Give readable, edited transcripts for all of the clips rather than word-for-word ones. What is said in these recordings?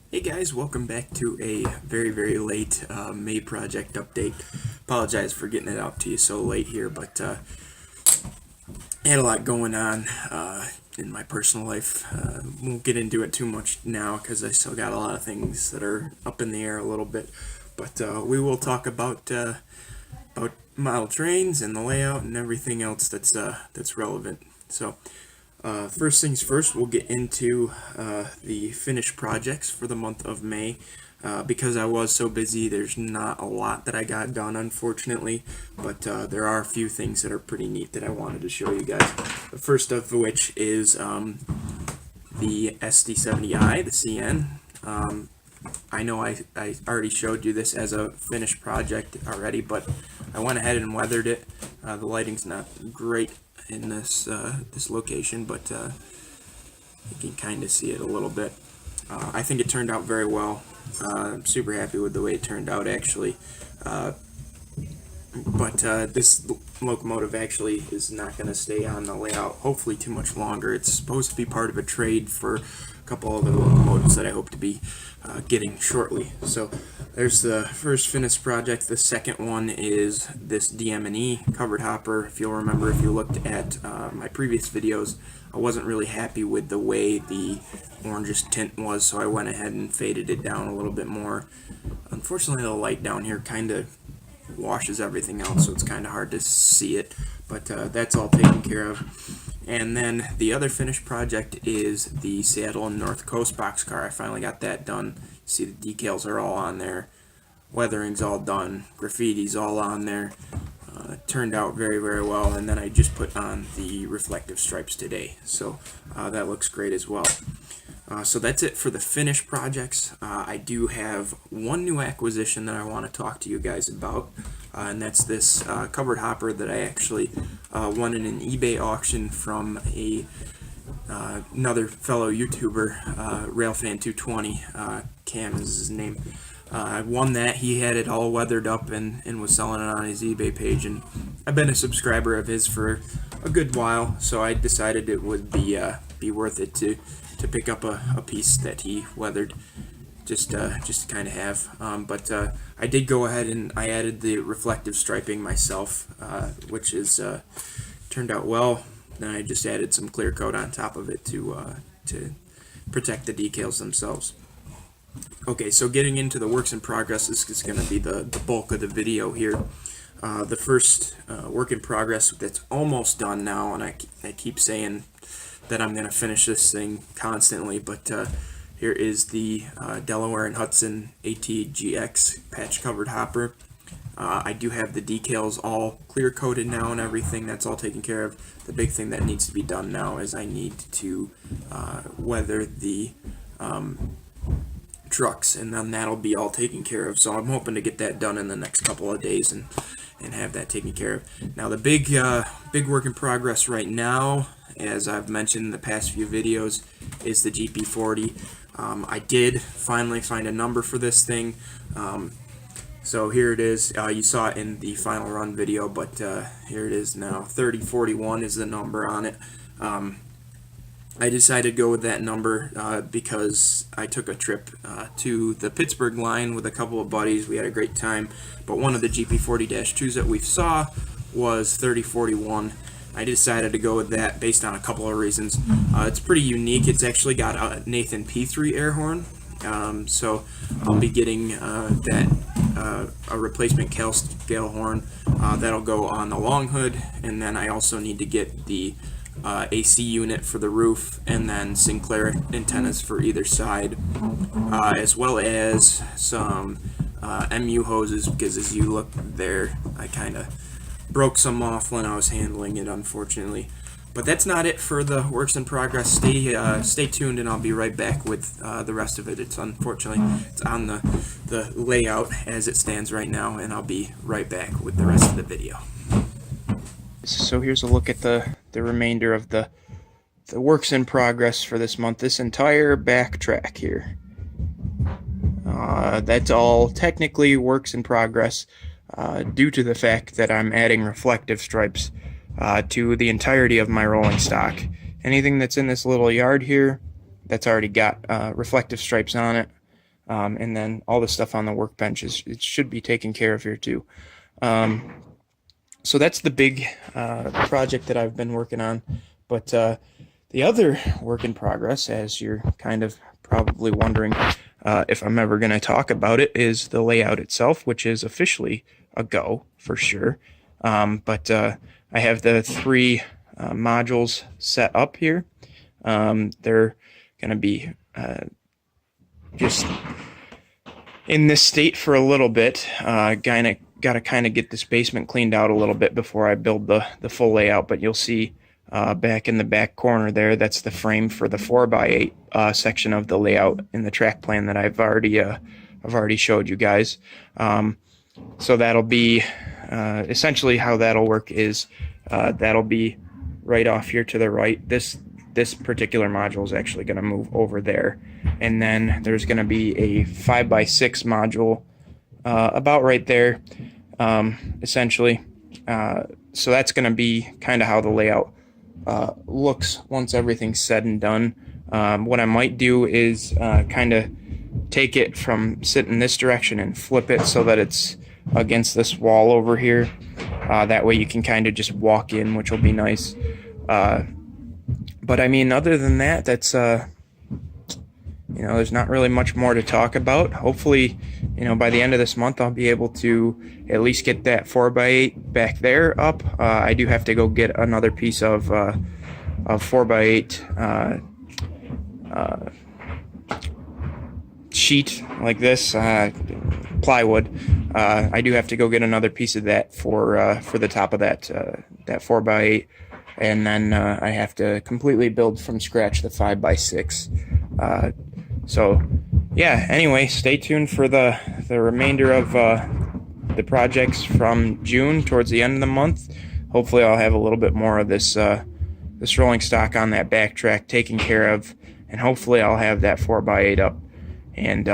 Hey guys, welcome back to a very late May project update. Apologize for getting it out to you so late here, but I had a lot going on in my personal life. Won't get into it too much now because I still got a lot of things that are up in the air a little bit. But we will talk about model trains and the layout and everything else that's relevant. So. First things first, we'll get into the finished projects for the month of May. Because I was so busy, there's not a lot that I got done, unfortunately, but there are a few things that are pretty neat that I wanted to show you guys. The first of which is the SD70i, the CN. I know I already showed you this as a finished project already, but I went ahead and weathered it. The lighting's not great in this location, but you can kind of see it a little bit. I think it turned out very well. I'm super happy with the way it turned out, actually. But this locomotive actually is not going to stay on the layout hopefully too much longer. It's supposed to be part of a trade for a couple other locomotives that I hope to be getting shortly. So there's the first finished project. The second one is this DM&E covered hopper. If you'll remember, if you looked at my previous videos, I wasn't really happy with the way the orangish tint was, so I went ahead and faded it down a little bit more. Unfortunately, the light down here kind of washes everything out, so it's kind of hard to see it, but that's all taken care of. And then the other finished project is the Seattle and North Coast boxcar. I finally got that done. See, the decals are all on there, weathering's all done, graffiti's all on there. Turned out very well, and then I just put on the reflective stripes today, so that looks great as well. So that's it for the finished projects. I do have one new acquisition that I want to talk to you guys about, and that's this covered hopper that I actually won in an eBay auction from another fellow YouTuber, Railfan220. Cam is his name. I won that. He had it all weathered up and was selling it on his eBay page, and I've been a subscriber of his for a good while, so I decided it would be worth it to pick up a piece that he weathered, just to kind of have. But I did go ahead and I added the reflective striping myself, which is turned out well. Then I just added some clear coat on top of it to protect the decals themselves. Okay, so getting into the works in progress, this is going to be the bulk of the video here. The first work in progress that's almost done now, and I keep saying that I'm going to finish this thing constantly, but here is the Delaware and Hudson ATGX patch covered hopper. I do have the decals all clear coated now and everything. That's all taken care of. The big thing that needs to be done now is I need to weather the trucks, and then that'll be all taken care of. So I'm hoping to get that done in the next couple of days and have that taken care of. Now the big work in progress right now, as I've mentioned in the past few videos, is the GP40. I did finally find a number for this thing. So here it is. You saw it in the final run video, but here it is now. 3041 is the number on it. I decided to go with that number because I took a trip to the Pittsburgh line with a couple of buddies. We had a great time, but one of the GP40-2s that we saw was 3041. I decided to go with that based on a couple of reasons. It's pretty unique. It's actually got a Nathan P3 air horn, so I'll be getting a replacement Cal scale horn that'll go on the long hood, and then I also need to get the AC unit for the roof, and then Sinclair antennas for either side, as well as some MU hoses, because as you look there, I kind of broke some off when I was handling it, unfortunately. But that's not it for the works in progress. Stay tuned, and I'll be right back with the rest of it. It's unfortunately it's on the layout as it stands right now, and I'll be right back with the rest of the video. So here's a look at the remainder of the works in progress for this month. This entire back track here. That's all technically works in progress due to the fact that I'm adding reflective stripes to the entirety of my rolling stock. Anything that's in this little yard here, that's already got reflective stripes on it. And then all the stuff on the workbench it should be taken care of here too. So that's the big project that I've been working on. But the other work in progress, as you're kind of probably wondering if I'm ever going to talk about it, is the layout itself, which is officially a go for sure. But I have the 3 modules set up here. They're going to be just in this state for a little bit. Got to kind of get this basement cleaned out a little bit before I build the full layout. But you'll see back in the back corner there, that's the frame for the 4x8 section of the layout in the track plan that I've already showed you guys. So that'll be essentially how that'll work is that'll be right off here to the right. This particular module is actually going to move over there, and then there's going to be a 5x6 module about right there, essentially. So that's going to be kind of how the layout looks once everything's said and done. What I might do is kind of take it from sitting this direction and flip it so that it's against this wall over here. That way you can kind of just walk in, which will be nice. But I mean, other than that, that's there's not really much more to talk about. Hopefully, by the end of this month, I'll be able to at least get that 4x8 back there up. I do have to go get another piece of 4x8 sheet like this, plywood. I do have to go get another piece of that for the top of that 4x8. And then I have to completely build from scratch the 5x6. So yeah, anyway, stay tuned for the remainder of the projects from June towards the end of the month. Hopefully I'll have a little bit more of this rolling stock on that backtrack taken care of, and hopefully I'll have that 4x8 up and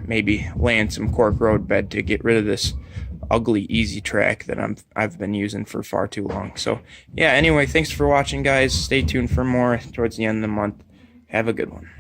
maybe laying some cork road bed to get rid of this ugly easy track that I've been using for far too long. So yeah, anyway, thanks for watching, guys. Stay tuned for more towards the end of the month. Have a good one.